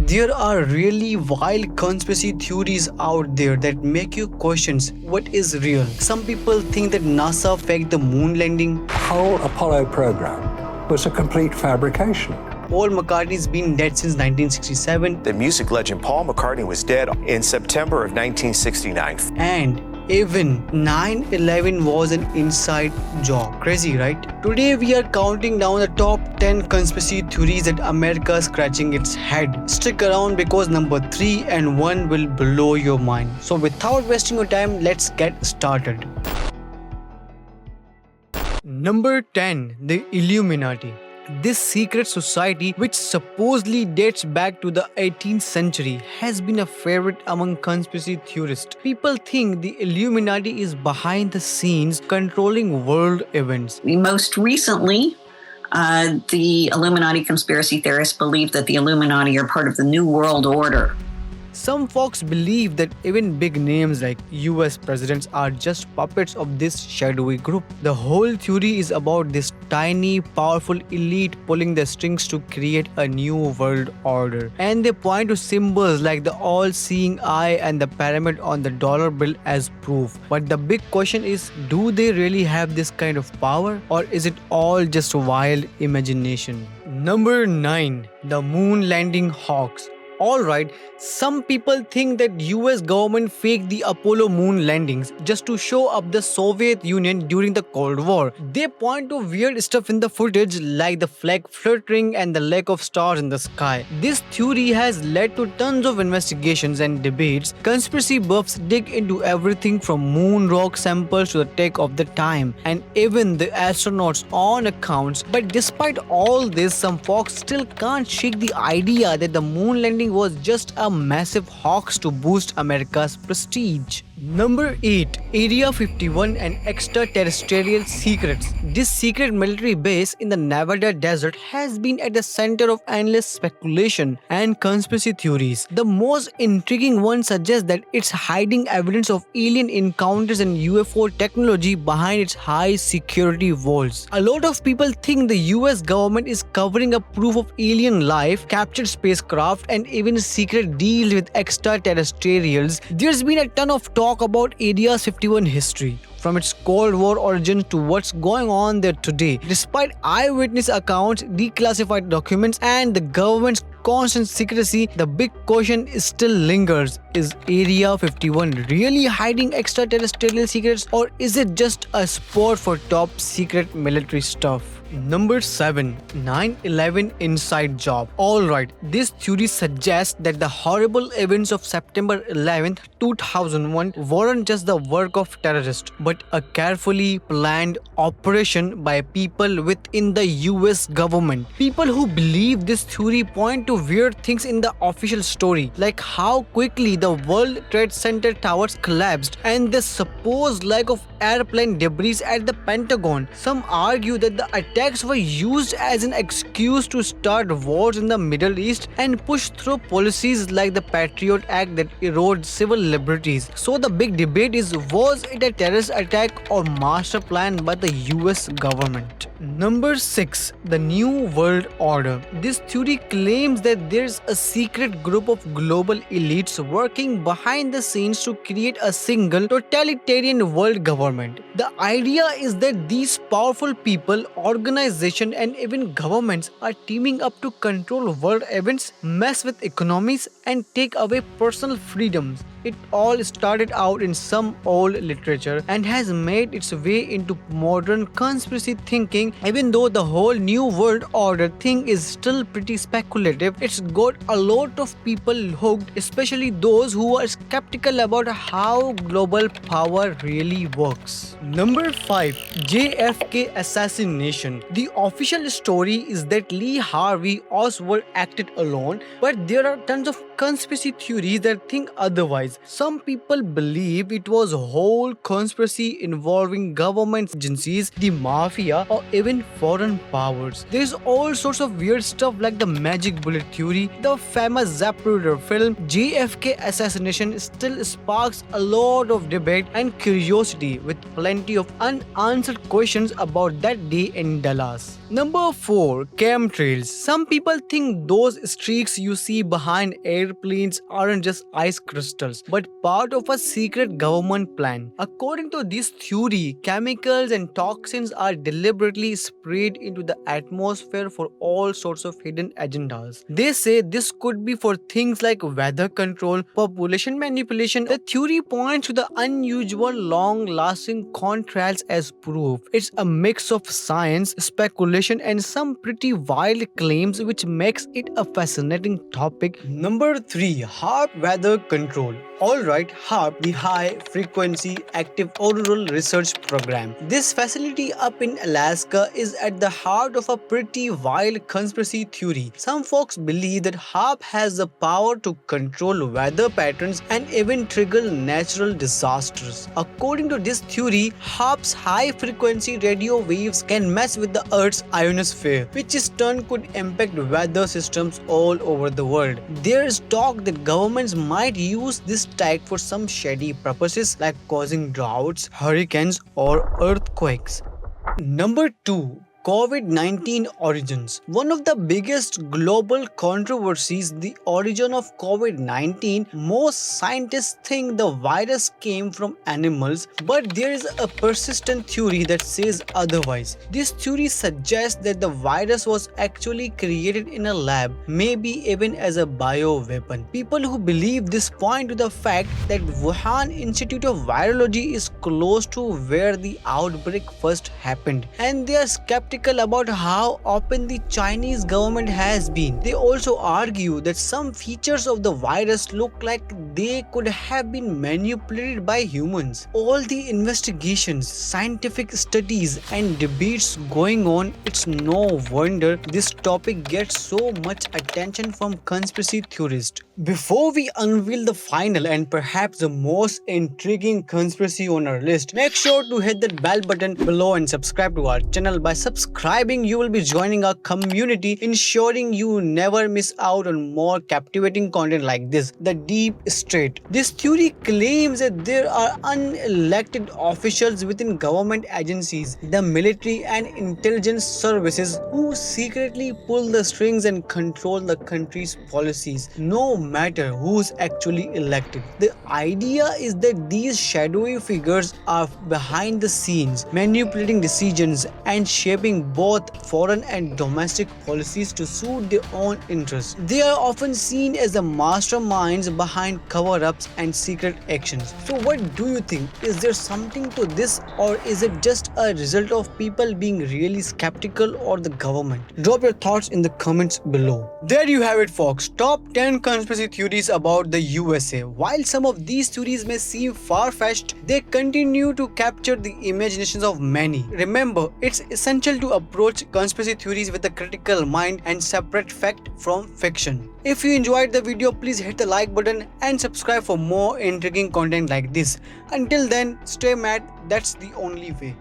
There are really wild conspiracy theories out there that make you question what is real. Some people think that NASA faked the moon landing. The whole Apollo program was a complete fabrication. Paul McCartney's been dead since 1967. The music legend Paul McCartney was dead in September of 1969. And even 9/11 was an inside job. Crazy, right? Today we are counting down the top 10 conspiracy theories that America is scratching its head. Stick around because number 3 and 1 will blow your mind. So without wasting your time, let's get started. Number 10. The Illuminati. This secret society, which supposedly dates back to the 18th century, has been a favorite among conspiracy theorists. People think the Illuminati is behind the scenes controlling world events. Most recently, the Illuminati conspiracy theorists believe that the Illuminati are part of the New World Order. Some folks believe that even big names like US presidents are just puppets of this shadowy group. The whole theory is about this tiny, powerful elite pulling the strings to create a new world order. And they point to symbols like the all-seeing eye and the pyramid on the dollar bill as proof. But the big question is, do they really have this kind of power? Or is it all just wild imagination? Number 9. The moon landing hoax. Alright, some people think that US government faked the Apollo moon landings just to show up the Soviet Union during the Cold War. They point to weird stuff in the footage like the flag fluttering and the lack of stars in the sky. This theory has led to tons of investigations and debates. Conspiracy buffs dig into everything from moon rock samples to the tech of the time and even the astronauts' own accounts. But despite all this, some folks still can't shake the idea that the moon landing was just a massive hoax to boost America's prestige. Number 8. Area 51 and extraterrestrial secrets. This secret military base in the Nevada desert has been at the center of endless speculation and conspiracy theories. The most intriguing one suggests that it's hiding evidence of alien encounters and UFO technology behind its high security walls. A lot of people think the US government is covering up proof of alien life, captured spacecraft, and even secret deals with extraterrestrials. There's been a ton of talk about Area 51 history, from its Cold War origins to what's going on there today. Despite eyewitness accounts, declassified documents, and the government's constant secrecy, the big question still lingers. Is Area 51 really hiding extraterrestrial secrets, or is it just a spot for top secret military stuff? Number 7. 9/11 inside job. Alright, this theory suggests that the horrible events of September 11th, 2001 weren't just the work of terrorists, but a carefully planned operation by people within the US government. People who believe this theory point to weird things in the official story, like how quickly the World Trade Center towers collapsed and the supposed lack of airplane debris at the Pentagon. Some argue that the attacks were used as an excuse to start wars in the Middle East and push through policies like the Patriot Act that erode civil liberties. So the big debate is, was it a terrorist attack or master plan by the US government? Number 6. The New World Order. This theory claims that there's a secret group of global elites working behind the scenes to create a single totalitarian world government. The idea is that these powerful people, organizations, and even governments are teaming up to control world events, mess with economies, and take away personal freedoms. It all started out in some old literature and has made its way into modern conspiracy thinking. Even though the whole New World Order thing is still pretty speculative, it's got a lot of people hooked, especially those who are skeptical about how global power really works. Number 5. JFK assassination. The official story is that Lee Harvey Oswald acted alone, but there are tons of conspiracy theories that think otherwise. Some people believe it was a whole conspiracy involving government agencies, the mafia, or even foreign powers. There's all sorts of weird stuff like the magic bullet theory. The famous Zapruder film JFK assassination still sparks a lot of debate and curiosity, with plenty of unanswered questions about that day in Dallas. Number 4. Chemtrails. Some people think those streaks you see behind airplanes aren't just ice crystals, but part of a secret government plan. According to this theory, chemicals and toxins are deliberately sprayed into the atmosphere for all sorts of hidden agendas. They say this could be for things like weather control, population manipulation. The theory points to the unusual long-lasting contrails as proof. It's a mix of science, speculation, and some pretty wild claims, which makes it a fascinating topic. Number 3. HAARP weather control. Alright, HAARP, the High Frequency Active Auroral Research Program. This facility up in Alaska is at the heart of a pretty wild conspiracy theory. Some folks believe that HAARP has the power to control weather patterns and even trigger natural disasters. According to this theory, HAARP's high frequency radio waves can mess with the Earth's ionosphere, which in turn could impact weather systems all over the world. There is talk that governments might use this tech for some shady purposes like causing droughts, hurricanes, or earthquakes. Number 2. COVID-19 origins. One of the biggest global controversies, the origin of COVID-19. Most scientists think the virus came from animals, but there is a persistent theory that says otherwise. This theory suggests that the virus was actually created in a lab, maybe even as a bioweapon. People who believe this point to the fact that Wuhan Institute of Virology is close to where the outbreak first happened, and they are skeptical about how open the Chinese government has been. They also argue that some features of the virus look like they could have been manipulated by humans. All the investigations, scientific studies, and debates going on, it's no wonder this topic gets so much attention from conspiracy theorists. Before we unveil the final and perhaps the most intriguing conspiracy on our list, make sure to hit that bell button below and subscribe to our channel. By subscribing, you will be joining our community, ensuring you never miss out on more captivating content like this. The Deep State. This theory claims that there are unelected officials within government agencies, the military and intelligence services, who secretly pull the strings and control the country's policies, no matter who's actually elected. The idea is that these shadowy figures are behind the scenes, manipulating decisions and shaping both foreign and domestic policies to suit their own interests. They are often seen as the masterminds behind cover-ups and secret actions. So what do you think? Is there something to this, or is it just a result of people being really skeptical or the government? Drop your thoughts in the comments below. There you have it, folks. Top 10 conspiracy theories about the USA. While some of these theories may seem far-fetched, they continue to capture the imaginations of many. Remember, it's essential to approach conspiracy theories with a critical mind and separate fact from fiction. If you enjoyed the video, please hit the like button and subscribe for more intriguing content like this. Until then, stay mad, that's the only way.